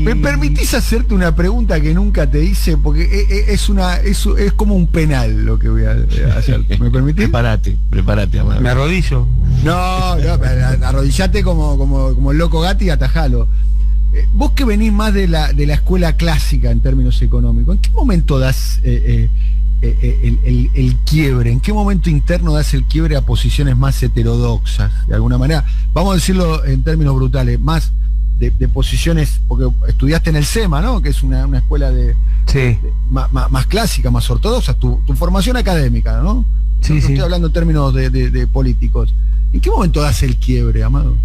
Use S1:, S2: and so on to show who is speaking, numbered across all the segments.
S1: ¿Me permitís hacerte una pregunta que nunca te hice? Porque es como un penal lo que voy a hacer. ¿Me permitís?
S2: Prepárate, amado.
S3: Me arrodillo.
S1: No, arrodillate como el loco Gatti y atajalo. Vos que venís más de la escuela clásica en términos económicos, ¿en qué momento das el quiebre? ¿En qué momento interno das el quiebre a posiciones más heterodoxas? De alguna manera, vamos a decirlo en términos brutales, más de posiciones, porque estudiaste en el SEMA, ¿no? Que es una escuela más clásica, más ortodoxa, tu formación académica, ¿no?
S3: Sí,
S1: Estoy hablando en términos de políticos. ¿En qué momento das el quiebre, Amado?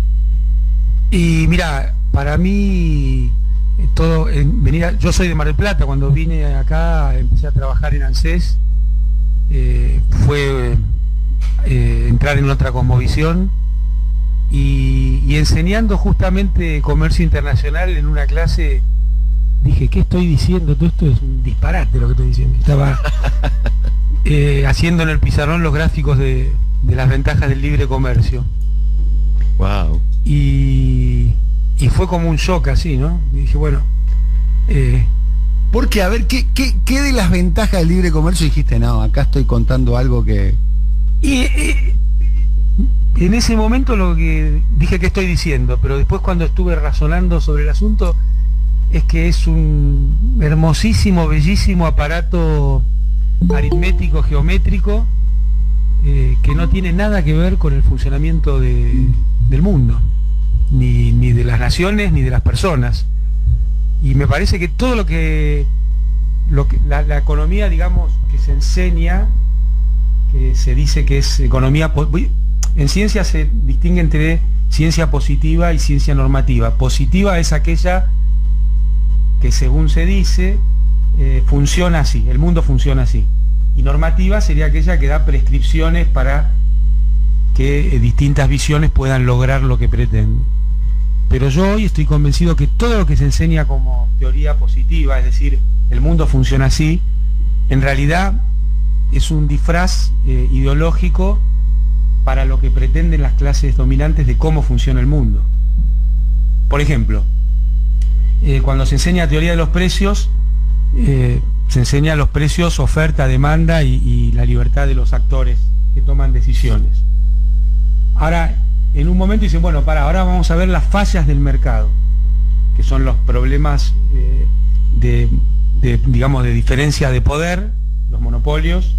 S3: Y mira, para mí yo soy de Mar del Plata. Cuando vine acá empecé a trabajar en ANSES, fue entrar en otra cosmovisión y enseñando justamente comercio internacional en una clase dije, ¿qué estoy diciendo? Todo esto es un disparate lo que estoy diciendo. Estaba haciendo en el pizarrón los gráficos de las ventajas del libre comercio.
S2: Wow.
S3: Y fue como un shock así, ¿no? Y dije, bueno...
S1: Porque, a ver, ¿qué de las ventajas del libre comercio dijiste? No, acá estoy contando algo que...
S3: En ese momento lo que dije que estoy diciendo, pero después cuando estuve razonando sobre el asunto, es que es un hermosísimo, bellísimo aparato aritmético, geométrico, que no tiene nada que ver con el funcionamiento del mundo, ni de las naciones, ni de las personas. Y me parece que todo lo que la economía, digamos, que se enseña, que se dice que es economía... En ciencia se distingue entre ciencia positiva y ciencia normativa. Positiva es aquella que, según se dice, funciona así, el mundo funciona así. Y normativa sería aquella que da prescripciones para que distintas visiones puedan lograr lo que pretenden. Pero yo hoy estoy convencido que todo lo que se enseña como teoría positiva, es decir, el mundo funciona así, en realidad es un disfraz ideológico para lo que pretenden las clases dominantes de cómo funciona el mundo. Por ejemplo, cuando se enseña teoría de los precios, se enseña los precios, oferta, demanda y la libertad de los actores que toman decisiones. Ahora, en un momento dicen, bueno, ahora vamos a ver las fallas del mercado, que son los problemas digamos, de diferencia de poder, los monopolios,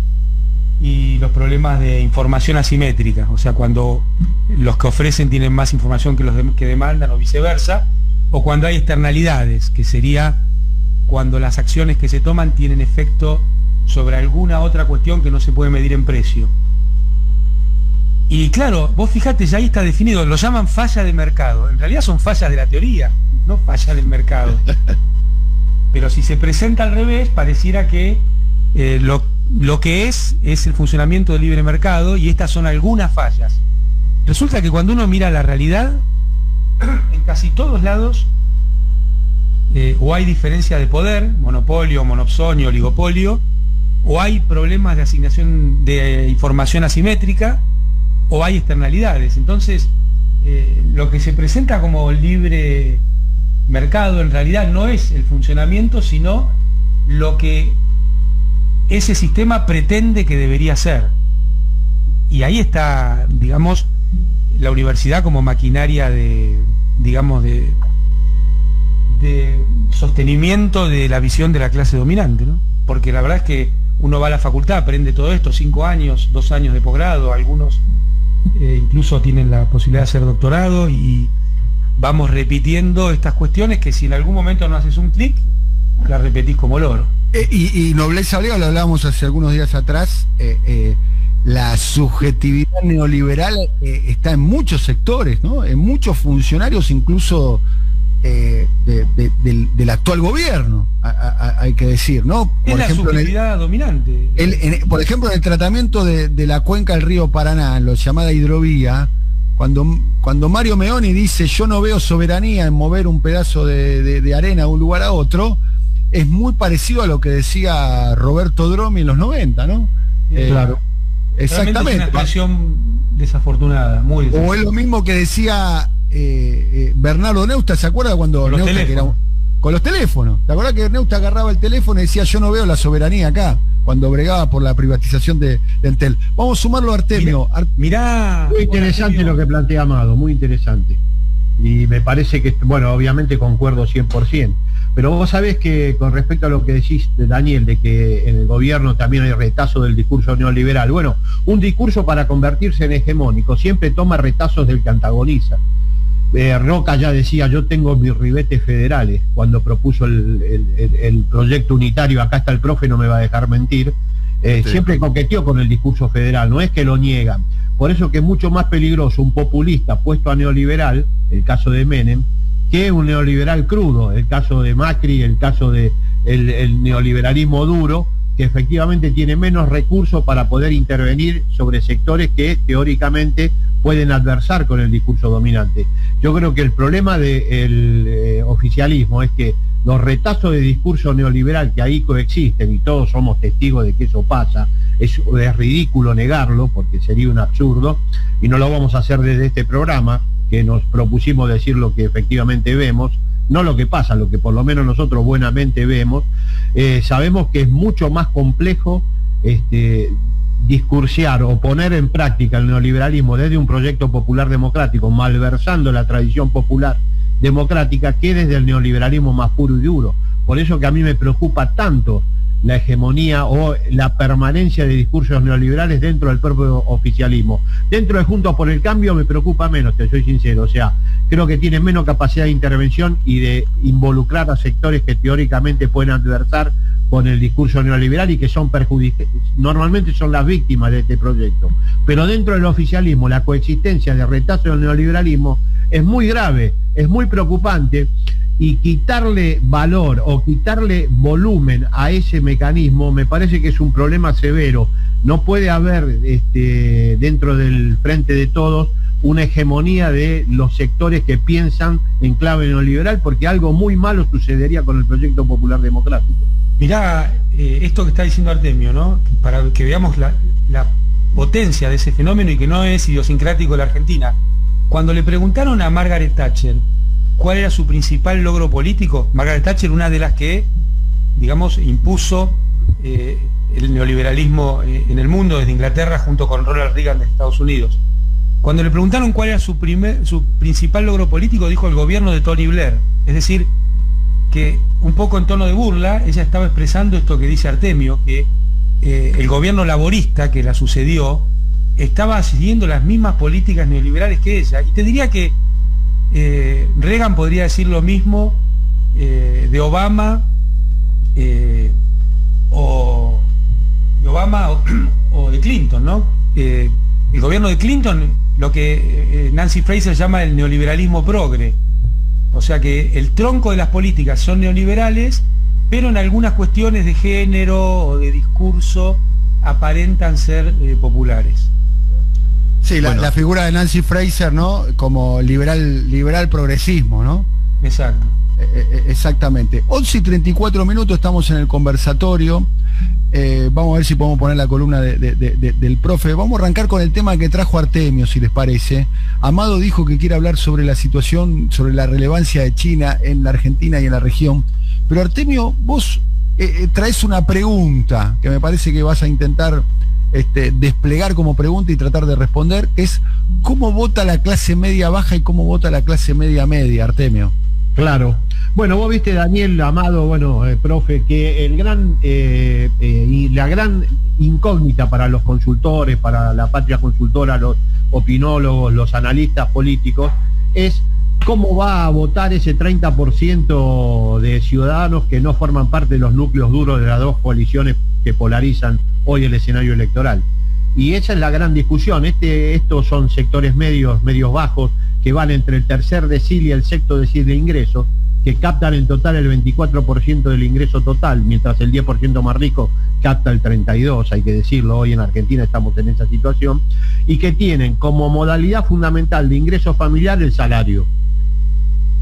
S3: y los problemas de información asimétrica, o sea, cuando los que ofrecen tienen más información que los que demandan o viceversa, o cuando hay externalidades, que sería cuando las acciones que se toman tienen efecto sobre alguna otra cuestión que no se puede medir en precio. Y claro, vos fijate, ya ahí está definido, lo llaman falla de mercado, en realidad son fallas de la teoría, no falla del mercado. Pero si se presenta al revés, pareciera que lo que es el funcionamiento del libre mercado, y estas son algunas fallas. Resulta que cuando uno mira la realidad, en casi todos lados o hay diferencia de poder, monopolio, monopsonio, oligopolio, o hay problemas de asignación de información asimétrica, o hay externalidades. Entonces, lo que se presenta como libre mercado en realidad no es el funcionamiento, sino lo que ese sistema pretende que debería ser. Y ahí está, digamos, la universidad como maquinaria de sostenimiento de la visión de la clase dominante, ¿no? Porque la verdad es que uno va a la facultad, aprende todo esto, 5 años, 2 años de posgrado, algunos incluso tienen la posibilidad de hacer doctorado, y vamos repitiendo estas cuestiones que si en algún momento no haces un clic, la repetís como loro.
S1: Y nobleza griega, lo hablábamos hace algunos días atrás, la subjetividad neoliberal está en muchos sectores, ¿no? En muchos funcionarios, incluso del actual gobierno, hay que decir, ¿no?
S3: Por ejemplo, la subjetividad dominante.
S1: Por ejemplo, en el tratamiento de la cuenca del río Paraná, en lo llamada hidrovía, cuando Mario Meoni dice yo no veo soberanía en mover un pedazo de arena de un lugar a otro, es muy parecido a lo que decía Roberto Dromi en los 90, ¿no?
S3: Claro.
S1: Exactamente.
S3: Es una expresión desafortunada, muy desafortunada.
S1: O es lo mismo que decía Bernardo Neustadt, ¿se acuerda cuando Neustadt, con los teléfonos. ¿Te acordás que Neusta agarraba el teléfono y decía, yo no veo la soberanía acá, cuando bregaba por la privatización de Entel? Vamos a sumarlo a Artemio.
S4: Mirá, muy interesante Artemio, lo que plantea Amado, muy interesante. Y me parece que, bueno, obviamente concuerdo 100%. Pero vos sabés que con respecto a lo que decís, Daniel, de que en el gobierno también hay retazo del discurso neoliberal. Bueno, un discurso para convertirse en hegemónico siempre toma retazos del que antagoniza. Roca ya decía, yo tengo mis ribetes federales, cuando propuso el proyecto unitario. Acá está el profe, no me va a dejar mentir. Sí. Siempre coqueteó con el discurso federal, no es que lo niegan. Por eso que es mucho más peligroso un populista puesto a neoliberal, el caso de Menem, que un neoliberal crudo, el caso de Macri, el caso de el neoliberalismo duro, que efectivamente tiene menos recursos para poder intervenir sobre sectores que teóricamente pueden adversar con el discurso dominante. Yo creo que el problema del oficialismo es que los retazos de discurso neoliberal que ahí coexisten, y todos somos testigos de que eso pasa, es ridículo negarlo, porque sería un absurdo, y no lo vamos a hacer desde este programa, que nos propusimos decir lo que efectivamente vemos, no lo que pasa, lo que por lo menos nosotros buenamente vemos. Sabemos que es mucho más complejo discursear o poner en práctica el neoliberalismo desde un proyecto popular democrático, malversando la tradición popular democrática, que desde el neoliberalismo más puro y duro. Por eso que a mí me preocupa tanto la hegemonía o la permanencia de discursos neoliberales dentro del propio oficialismo. Dentro de Juntos por el Cambio me preocupa menos, te soy sincero. O sea, creo que tienen menos capacidad de intervención y de involucrar a sectores que teóricamente pueden adversar con el discurso neoliberal y que son normalmente son las víctimas de este proyecto. Pero dentro del oficialismo la coexistencia de retazo del neoliberalismo es muy grave, es muy preocupante, y quitarle valor o quitarle volumen a ese mecanismo me parece que es un problema severo. No puede haber dentro del Frente de Todos una hegemonía de los sectores que piensan en clave neoliberal, porque algo muy malo sucedería con el proyecto popular democrático.
S3: Mirá, esto que está diciendo Artemio, ¿no? Para que veamos la potencia de ese fenómeno y que no es idiosincrático de la Argentina. Cuando le preguntaron a Margaret Thatcher cuál era su principal logro político, Margaret Thatcher, una de las que, digamos, impuso el neoliberalismo en el mundo desde Inglaterra junto con Ronald Reagan de Estados Unidos. Cuando le preguntaron cuál era su principal logro político, dijo el gobierno de Tony Blair. Es decir, que un poco en tono de burla, ella estaba expresando esto que dice Artemio, que el gobierno laborista que la sucedió estaba siguiendo las mismas políticas neoliberales que ella. Y te diría que Reagan podría decir lo mismo de Obama, o de Clinton, ¿no? El gobierno de Clinton, lo que Nancy Fraser llama el neoliberalismo progre. O sea que el tronco de las políticas son neoliberales, pero en algunas cuestiones de género o de discurso aparentan ser populares.
S1: Sí, bueno, la figura de Nancy Fraser, ¿no? Como liberal progresismo, ¿no?
S3: Exacto.
S1: Exactamente. 11:34, estamos en el conversatorio. Vamos a ver si podemos poner la columna del profe. Vamos a arrancar con el tema que trajo Artemio, si les parece. Amado dijo que quiere hablar sobre la situación, sobre la relevancia de China en la Argentina y en la región. Pero Artemio, vos traes una pregunta que me parece que vas a intentar desplegar como pregunta y tratar de responder, que es ¿cómo vota la clase media baja y cómo vota la clase media media, Artemio?
S4: Claro. Bueno, vos viste, Daniel, Amado, bueno, profe, que la gran incógnita para los consultores, para la patria consultora, los opinólogos, los analistas políticos, es cómo va a votar ese 30% de ciudadanos que no forman parte de los núcleos duros de las dos coaliciones que polarizan hoy el escenario electoral. Y esa es la gran discusión. Estos son sectores medios bajos, que van entre el tercer decil y el sexto decil de ingresos, que captan en total el 24% del ingreso total, mientras el 10% más rico capta el 32%, hay que decirlo, hoy en Argentina estamos en esa situación, y que tienen como modalidad fundamental de ingreso familiar el salario.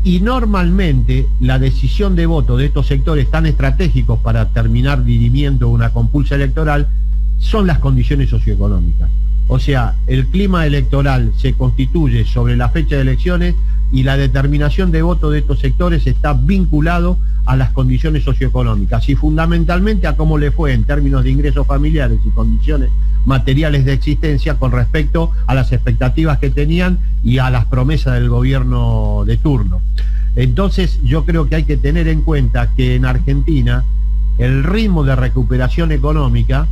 S4: Y normalmente la decisión de voto de estos sectores tan estratégicos para terminar dirimiendo una compulsa electoral son las condiciones socioeconómicas. O sea, el clima electoral se constituye sobre la fecha de elecciones y la determinación de voto de estos sectores está vinculado a las condiciones socioeconómicas y fundamentalmente a cómo le fue en términos de ingresos familiares y condiciones materiales de existencia con respecto a las expectativas que tenían y a las promesas del gobierno de turno. Entonces yo creo que hay que tener en cuenta que en Argentina el ritmo de recuperación económica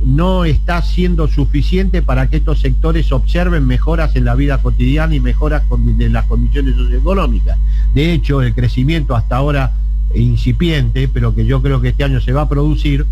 S4: no está siendo suficiente para que estos sectores observen mejoras en la vida cotidiana y mejoras de las condiciones socioeconómicas. De hecho, el crecimiento hasta ahora incipiente, pero que yo creo que este año se va a producir,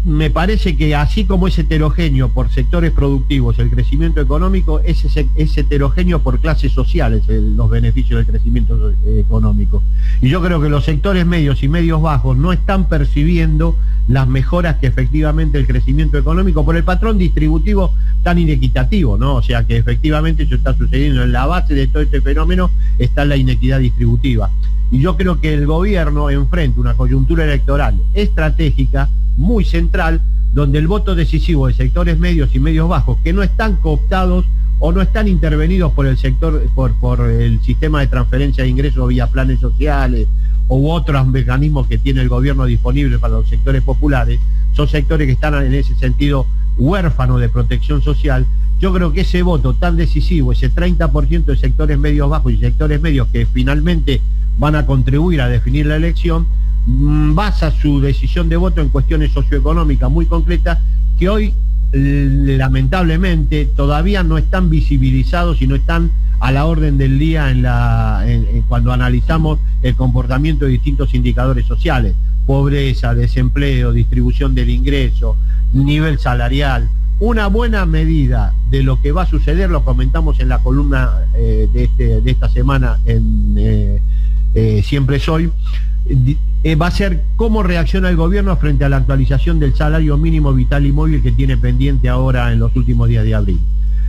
S4: me parece que así como es heterogéneo por sectores productivos el crecimiento económico, es heterogéneo por clases sociales los beneficios del crecimiento económico. Y yo creo que los sectores medios y medios bajos no están percibiendo las mejoras que efectivamente el crecimiento económico por el patrón distributivo tan inequitativo, ¿no? O sea que efectivamente eso está sucediendo. En la base de todo este fenómeno está la inequidad distributiva. Y yo creo que el gobierno enfrenta una coyuntura electoral estratégica, muy central, donde el voto decisivo de sectores medios y medios bajos, que no están cooptados o no están intervenidos por el sector, por el sistema de transferencia de ingresos vía planes sociales u otros mecanismos que tiene el gobierno disponible para los sectores populares, son sectores que están en ese sentido huérfanos de protección social. Yo creo que ese voto tan decisivo, ese 30% de sectores medios bajos y sectores medios que finalmente van a contribuir a definir la elección, basa su decisión de voto en cuestiones socioeconómicas muy concretas que hoy lamentablemente todavía no están visibilizados y no están a la orden del día cuando analizamos el comportamiento de distintos indicadores sociales: pobreza, desempleo, distribución del ingreso, nivel salarial. Una buena medida de lo que va a suceder, lo comentamos en la columna de esta semana en Siempre Soy, va a ser cómo reacciona el gobierno frente a la actualización del salario mínimo vital y móvil que tiene pendiente ahora en los últimos días de abril.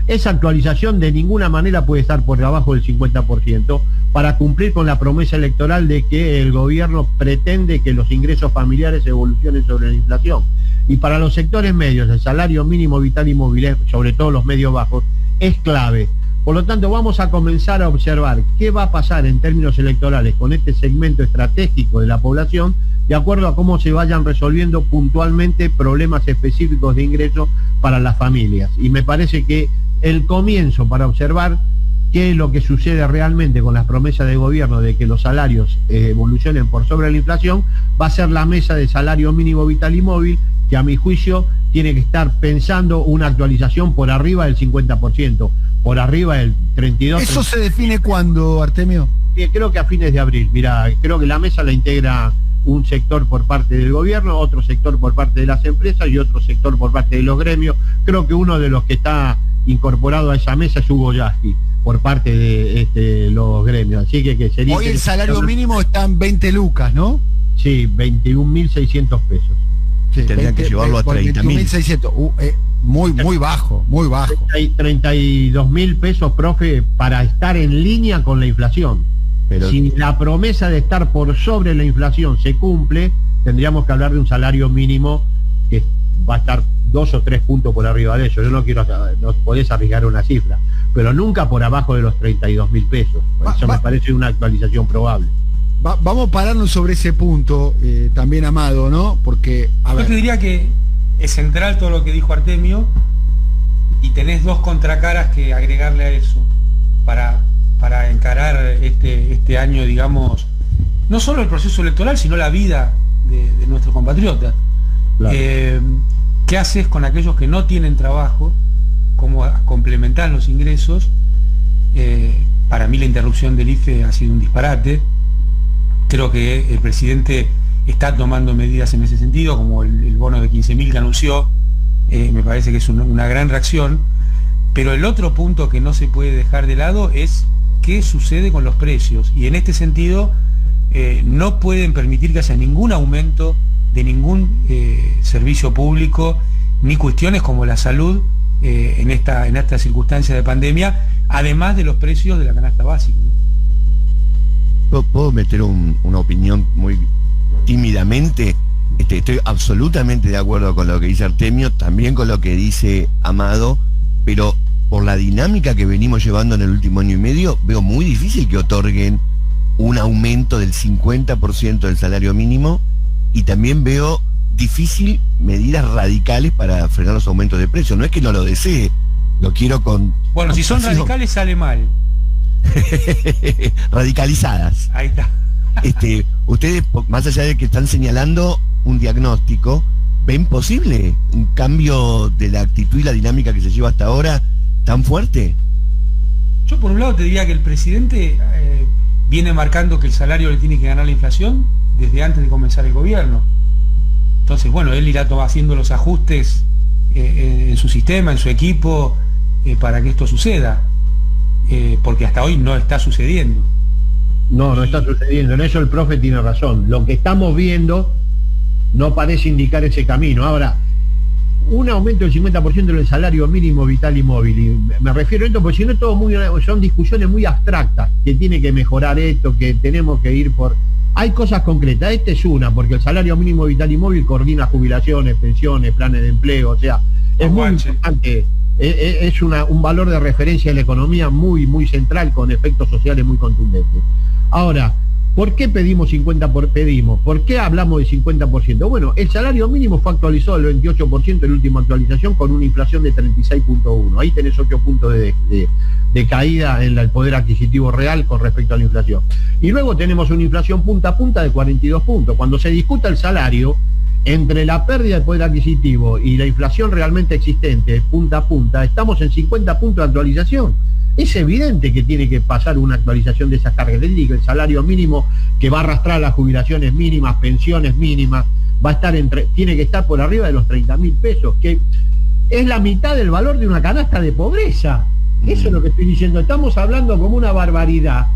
S4: Esa actualización de ninguna manera puede estar por debajo del 50% para cumplir con la promesa electoral de que el gobierno pretende que los ingresos familiares evolucionen sobre la inflación. Y para los sectores medios, el salario mínimo vital y móvil, sobre todo los medios bajos, es clave. Por lo tanto, vamos a comenzar a observar qué va a pasar en términos electorales con este segmento estratégico de la población, de acuerdo a cómo se vayan resolviendo puntualmente problemas específicos de ingreso para las familias. Y me parece que el comienzo para observar qué es lo que sucede realmente con las promesas de gobierno de que los salarios evolucionen por sobre la inflación, va a ser la mesa de salario mínimo vital y móvil, que a mi juicio tiene que estar pensando una actualización por arriba del 50%, por arriba del 32%.
S1: ¿Eso se define cuándo, Artemio?
S4: Creo que a fines de abril. Mira, creo que la mesa la integra un sector por parte del gobierno, otro sector por parte de las empresas y otro sector por parte de los gremios. Creo que uno de los que está incorporado a esa mesa es Hugo Yasky, por parte de los gremios. Así que sería...
S1: Hoy el salario mínimo está en 20 lucas, ¿no?
S4: Sí, 21.600 pesos.
S2: Sí, tendrían que llevarlo a 30.000.
S1: 21.600, muy bajo, muy bajo.
S4: 32.000 pesos, profe, para estar en línea con la inflación. Pero si la promesa de estar por sobre la inflación se cumple, tendríamos que hablar de un salario mínimo que va a estar 2 o 3 puntos por arriba de eso. Yo no podés arriesgar una cifra, pero nunca por abajo de los 32.000 pesos. Eso me parece una actualización probable.
S1: Vamos a pararnos sobre ese punto, también, Amado, ¿no? Porque,
S3: yo te diría que es central todo lo que dijo Artemio, y tenés dos contracaras que agregarle a eso para encarar este año, digamos, no solo el proceso electoral, sino la vida de nuestros compatriotas. Claro. ¿Qué haces con aquellos que no tienen trabajo? ¿Cómo complementar los ingresos? Para mí la interrupción del IFE ha sido un disparate. Creo que el presidente está tomando medidas en ese sentido, como el bono de 15.000 que anunció. Me parece que es una gran reacción. Pero el otro punto que no se puede dejar de lado es qué sucede con los precios. Y en este sentido, no pueden permitir que haya ningún aumento de ningún servicio público, ni cuestiones como la salud en esta circunstancia de pandemia, además de los precios de la canasta básica, ¿no?
S2: ¿Puedo meter una opinión muy tímidamente? Estoy absolutamente de acuerdo con lo que dice Artemio, también con lo que dice Amado, pero por la dinámica que venimos llevando en el último año y medio, veo muy difícil que otorguen un aumento del 50% del salario mínimo, y también veo difícil medidas radicales para frenar los aumentos de precios. No es que no lo desee, lo quiero con...
S3: Bueno, si son radicales sale mal.
S2: Radicalizadas.
S3: Ahí está.
S2: Ustedes, más allá de que están señalando un diagnóstico, ¿ven posible un cambio de la actitud y la dinámica que se lleva hasta ahora tan fuerte?
S3: Yo por un lado te diría que el presidente viene marcando que el salario le tiene que ganar la inflación desde antes de comenzar el gobierno. Entonces, bueno, él irá haciendo los ajustes en su sistema, en su equipo, para que esto suceda. Porque hasta hoy no está sucediendo.
S4: No está sucediendo. En eso el profe tiene razón. Lo que estamos viendo no parece indicar ese camino. Ahora, un aumento del 50% del salario mínimo vital y móvil. Y me refiero a esto porque si no son discusiones muy abstractas, que tiene que mejorar esto, que tenemos que ir por... Hay cosas concretas. Esta es una, porque el salario mínimo vital y móvil coordina jubilaciones, pensiones, planes de empleo, o sea, es muy importante. Es un valor de referencia en la economía muy, muy central, con efectos sociales muy contundentes. Ahora, ¿por qué pedimos 50%? ¿Por qué hablamos de 50%? Bueno, el salario mínimo fue actualizado al 28% en la última actualización, con una inflación de 36.1. Ahí tenés 8 puntos de caída en el poder adquisitivo real con respecto a la inflación. Y luego tenemos una inflación punta a punta de 42 puntos. Cuando se discuta el salario, entre la pérdida de poder adquisitivo y la inflación realmente existente, punta a punta, estamos en 50 puntos de actualización. Es evidente que tiene que pasar una actualización de esas cargas. Les digo, el salario mínimo, que va a arrastrar las jubilaciones mínimas, pensiones mínimas, va a estar tiene que estar por arriba de los 30.000 pesos, que es la mitad del valor de una canasta de pobreza. Eso es lo que estoy diciendo. Estamos hablando como una barbaridad.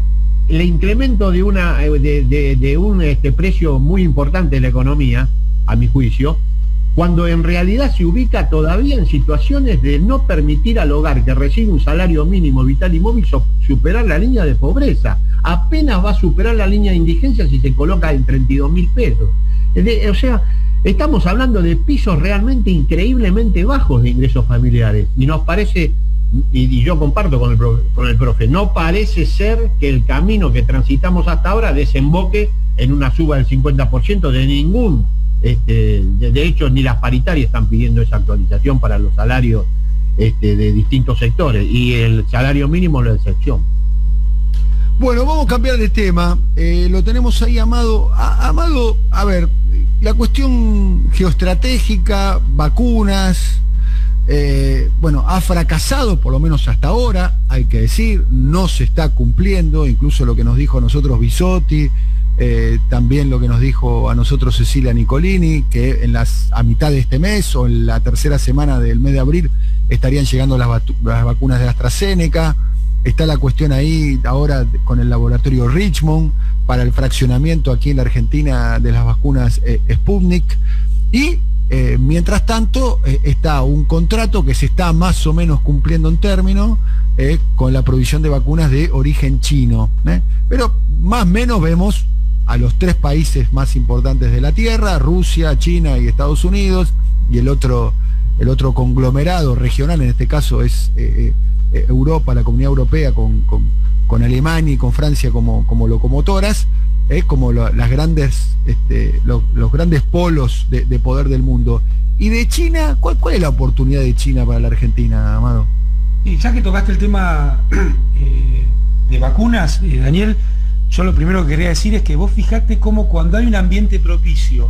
S4: El incremento de un precio muy importante de la economía, a mi juicio, cuando en realidad se ubica todavía en situaciones de no permitir al hogar que recibe un salario mínimo vital y móvil superar la línea de pobreza. Apenas va a superar la línea de indigencia si se coloca en 32.000 pesos. O sea, estamos hablando de pisos realmente increíblemente bajos de ingresos familiares. Y nos parece, y yo comparto con el profe, no parece ser que el camino que transitamos hasta ahora desemboque en una suba del 50% de ningún... de hecho, ni las paritarias están pidiendo esa actualización para los salarios de distintos sectores, y el salario mínimo es la excepción.
S1: Bueno, vamos a cambiar de tema. Lo tenemos ahí, Amado. Amado, a ver, la cuestión geoestratégica, vacunas, bueno, ha fracasado, por lo menos hasta ahora, hay que decir, no se está cumpliendo, incluso lo que nos dijo a nosotros Bisotti, también lo que nos dijo a nosotros Cecilia Nicolini, que a mitad de este mes o en la tercera semana del mes de abril estarían llegando las vacunas de AstraZeneca. Está la cuestión ahí ahora con el laboratorio Richmond para el fraccionamiento aquí en la Argentina de las vacunas Sputnik. Y mientras tanto está un contrato que se está más o menos cumpliendo en términos con la provisión de vacunas de origen chino. Pero más o menos vemos a los tres países más importantes de la Tierra, Rusia, China y Estados Unidos, y el otro conglomerado regional, en este caso es Europa, la Comunidad Europea, con Alemania y con Francia como locomotoras, como las grandes, los grandes polos de poder del mundo. Y de China, ¿cuál es la oportunidad de China para la Argentina, Amado?
S3: Y ya que tocaste el tema de vacunas, Daniel, yo lo primero que quería decir es que vos fijate cómo cuando hay un ambiente propicio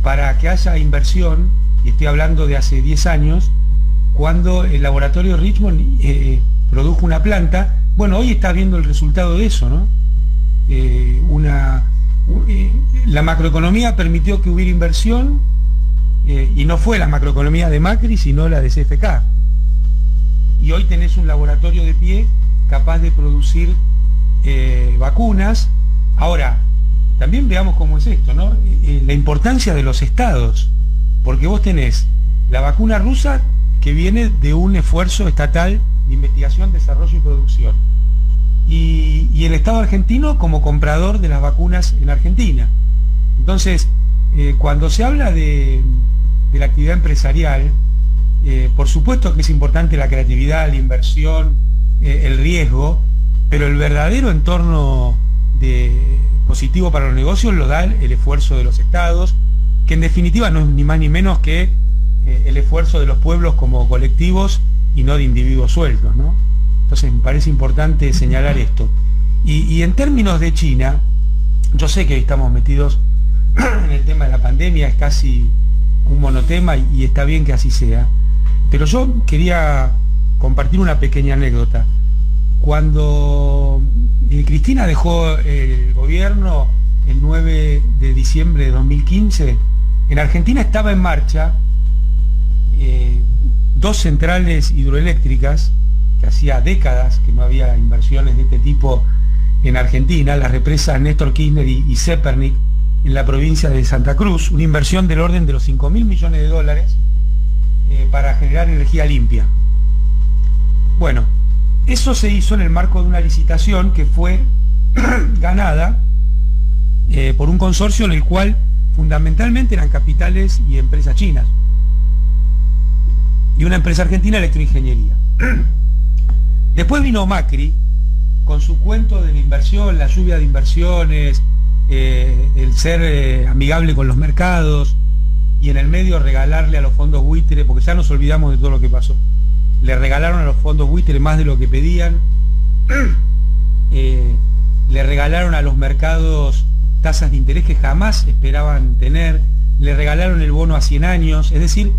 S3: para que haya inversión, y estoy hablando de hace 10 años, cuando el laboratorio Richmond produjo una planta, bueno, hoy estás viendo el resultado de eso, ¿no? La macroeconomía permitió que hubiera inversión, y no fue la macroeconomía de Macri, sino la de CFK. Y hoy tenés un laboratorio de pie capaz de producir vacunas. Ahora, también veamos cómo es esto, ¿no? La importancia de los estados, porque vos tenés la vacuna rusa que viene de un esfuerzo estatal de investigación, desarrollo y producción, y el Estado argentino como comprador de las vacunas en Argentina. Entonces, cuando se habla de la actividad empresarial, Por supuesto que es importante la creatividad, la inversión, el riesgo, pero el verdadero entorno positivo para los negocios lo da el esfuerzo de los estados, que en definitiva no es ni más ni menos que el esfuerzo de los pueblos como colectivos y no de individuos sueltos, ¿no? Entonces me parece importante señalar esto. Y en términos de China, yo sé que hoy estamos metidos en el tema de la pandemia, es casi un monotema y está bien que así sea, pero yo quería compartir una pequeña anécdota. Cuando Cristina dejó el gobierno el 9 de diciembre de 2015, en Argentina estaba en marcha 2 centrales hidroeléctricas, que hacía décadas que no había inversiones de este tipo en Argentina, las represas Néstor Kirchner y Zepernik en la provincia de Santa Cruz, una inversión del orden de los 5.000 millones de dólares para generar energía limpia. Bueno, eso se hizo en el marco de una licitación que fue ganada por un consorcio en el cual fundamentalmente eran capitales y empresas chinas y una empresa argentina, Electroingeniería. Después vino Macri con su cuento de la inversión, la lluvia de inversiones, el ser amigable con los mercados y en el medio regalarle a los fondos buitre, porque ya nos olvidamos de todo lo que pasó. Le regalaron a los fondos buitre más de lo que pedían, le regalaron a los mercados tasas de interés que jamás esperaban tener, le regalaron el bono a 100 años, es decir,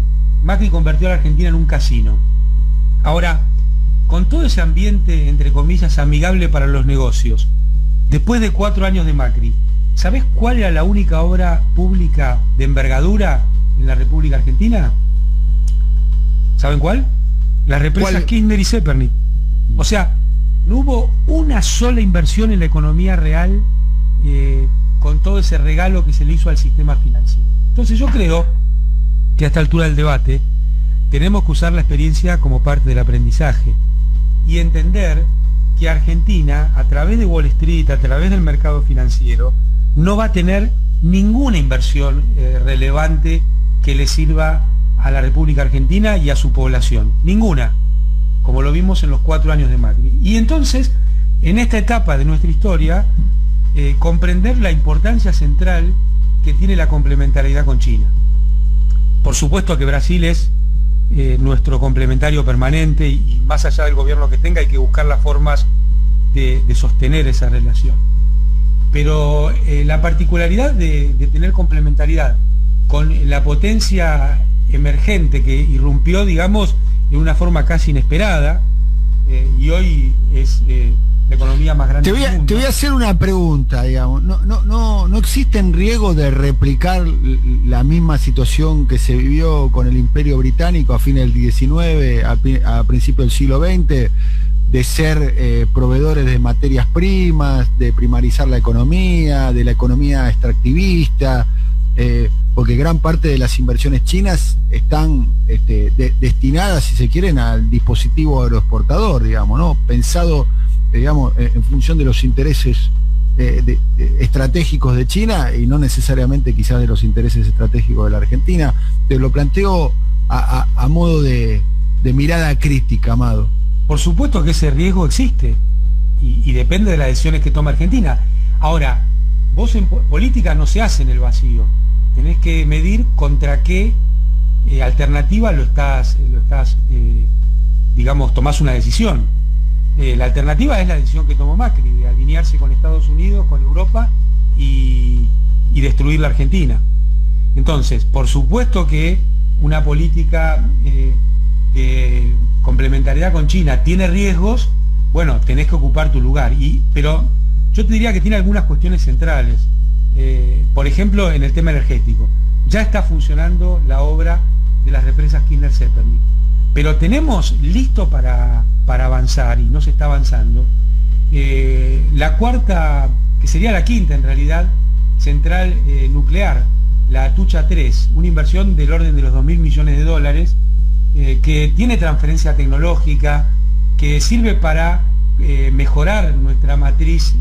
S3: Macri convirtió a la Argentina en un casino. Ahora, con todo ese ambiente, entre comillas, amigable para los negocios, después de 4 años de Macri, ¿sabés cuál era la única obra pública de envergadura en la República Argentina? ¿Saben cuál? Las represas Kirchner y Zepernik. O sea, no hubo una sola inversión en la economía real con todo ese regalo que se le hizo al sistema financiero. Entonces yo creo que a esta altura del debate tenemos que usar la experiencia como parte del aprendizaje y entender que Argentina, a través de Wall Street, a través del mercado financiero, no va a tener ninguna inversión relevante que le sirva a la República Argentina y a su población. Ninguna, como lo vimos en los 4 años de Macri. Y entonces, en esta etapa de nuestra historia, comprender la importancia central que tiene la complementariedad con China. Por supuesto que Brasil es nuestro complementario permanente y más allá del gobierno que tenga hay que buscar las formas de sostener esa relación. Pero la particularidad de tener complementariedad con la potencia emergente que irrumpió, digamos, de una forma casi inesperada, y hoy es la economía más grande del mundo.
S1: Te voy a hacer una pregunta, digamos. ¿No existe en riesgo de replicar la misma situación que se vivió con el Imperio Británico a fines del XIX, a principios del siglo XX, de ser proveedores de materias primas, de primarizar la economía, de la economía extractivista? Porque gran parte de las inversiones chinas están destinadas, si se quieren, al dispositivo agroexportador, digamos, ¿no? Pensado, digamos, en función de los intereses estratégicos de China y no necesariamente quizás de los intereses estratégicos de la Argentina. Te lo planteo a modo de mirada crítica, Amado.
S3: Por supuesto que ese riesgo existe y depende de las decisiones que toma Argentina. Ahora, vos en política no se hace en el vacío. Tenés que medir contra qué alternativa digamos, tomás una decisión. La alternativa es la decisión que tomó Macri, de alinearse con Estados Unidos, con Europa y destruir la Argentina. Entonces, por supuesto que una política de complementariedad con China tiene riesgos, bueno, tenés que ocupar tu lugar. Pero yo te diría que tiene algunas cuestiones centrales. Por ejemplo, en el tema energético. Ya está funcionando la obra de las represas Kirchner-Zepernik. Pero tenemos listo para avanzar, y no se está avanzando, la cuarta, que sería la quinta en realidad, central nuclear, la Atucha 3, una inversión del orden de los 2.000 millones de dólares, que tiene transferencia tecnológica, que sirve para mejorar nuestra matriz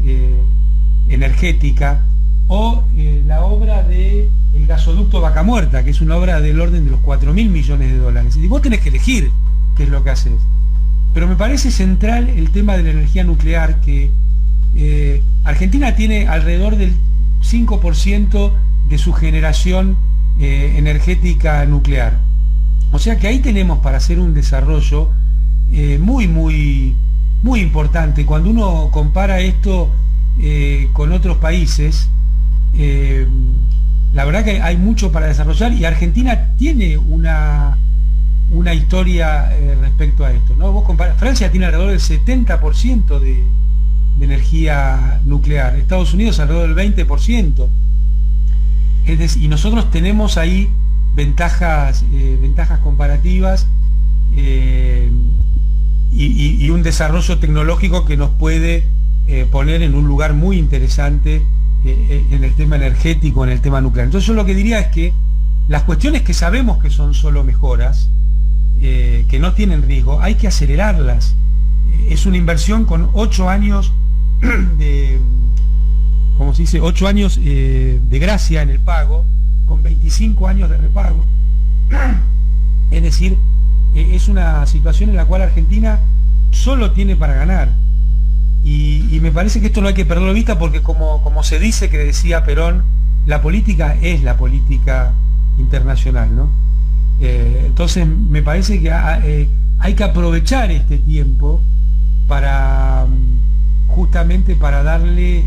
S3: energética, o la obra del gasoducto Vaca Muerta, que es una obra del orden de los 4.000 millones de dólares. Y vos tenés que elegir qué es lo que haces. Pero me parece central el tema de la energía nuclear, que Argentina tiene alrededor del 5% de su generación energética nuclear. O sea que ahí tenemos para hacer un desarrollo muy importante. Cuando uno compara esto con otros países, la verdad que hay mucho para desarrollar, y Argentina tiene una historia respecto a esto, ¿no? Vos comparás, Francia tiene alrededor del 70% de energía nuclear, Estados Unidos alrededor del 20%. Es decir, y nosotros tenemos ahí ventajas comparativas y un desarrollo tecnológico que nos puede poner en un lugar muy interesante en el tema energético, en el tema nuclear. Entonces yo lo que diría es que las cuestiones que sabemos que son solo mejoras, que no tienen riesgo, hay que acelerarlas. Es una inversión con 8 años de, ¿cómo se dice? 8 años de gracia en el pago, con 25 años de repago. Es decir, es una situación en la cual Argentina solo tiene para ganar. Y me parece que esto no hay que perderlo de vista, porque como se dice, que decía Perón, la política es la política internacional, ¿no? Entonces me parece que hay que aprovechar este tiempo para justamente para darle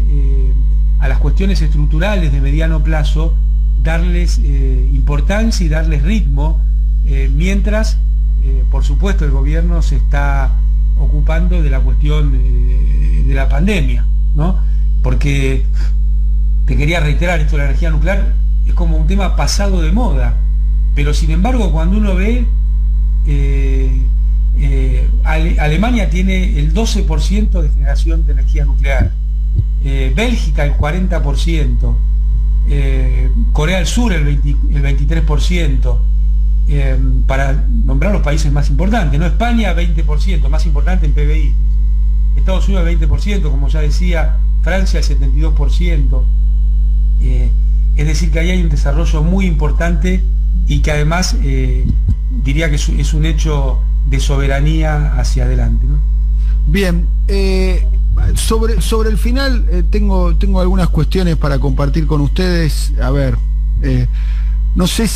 S3: a las cuestiones estructurales de mediano plazo, darles importancia y darles ritmo, mientras por supuesto el gobierno se está ocupando de la cuestión de la pandemia, ¿no? Porque te quería reiterar, esto de la energía nuclear es como un tema pasado de moda, pero sin embargo cuando uno ve Alemania tiene el 12% de generación de energía nuclear, Bélgica el 40%, Corea del Sur el 23%, para nombrar los países más importantes, ¿no? España 20%, más importante en PBI, Estados Unidos el 20%, como ya decía, Francia el 72%, es decir que ahí hay un desarrollo muy importante y que además diría que es un hecho de soberanía hacia adelante, ¿no?
S1: Bien, sobre el final tengo algunas cuestiones para compartir con ustedes. A ver, no sé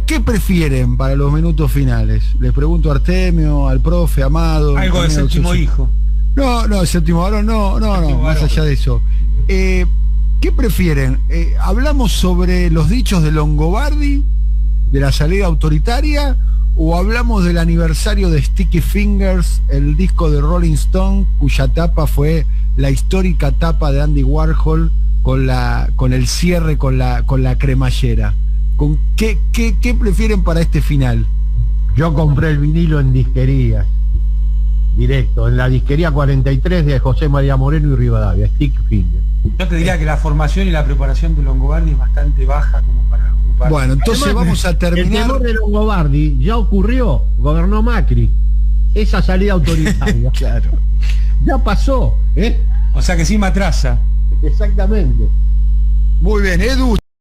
S1: ¿qué prefieren para los minutos finales? Les pregunto a Artemio, al profe, Amado.
S3: Algo de séptimo hijo.
S1: No, el séptimo varón, no, más allá de eso. ¿Qué prefieren? ¿Hablamos sobre los dichos de Longobardi, de la salida autoritaria, o hablamos del aniversario de Sticky Fingers, el disco de Rolling Stone, cuya tapa fue la histórica tapa de Andy Warhol con el cierre con la cremallera? ¿Qué prefieren para este final?
S4: Yo compré el vinilo en disquerías, directo, en la disquería 43 de José María Moreno y Rivadavia, Sticky Fingers.
S3: Yo te diría que la formación y la preparación de Longobardi es bastante baja como para ocupar.
S1: Bueno, entonces además, vamos a terminar.
S4: El temor de Longobardi ya ocurrió, gobernó Macri, esa salida autoritaria.
S1: Claro.
S4: Ya pasó, ¿eh?
S3: O sea que sí me atrasa.
S4: Exactamente.
S1: Muy bien, Edu.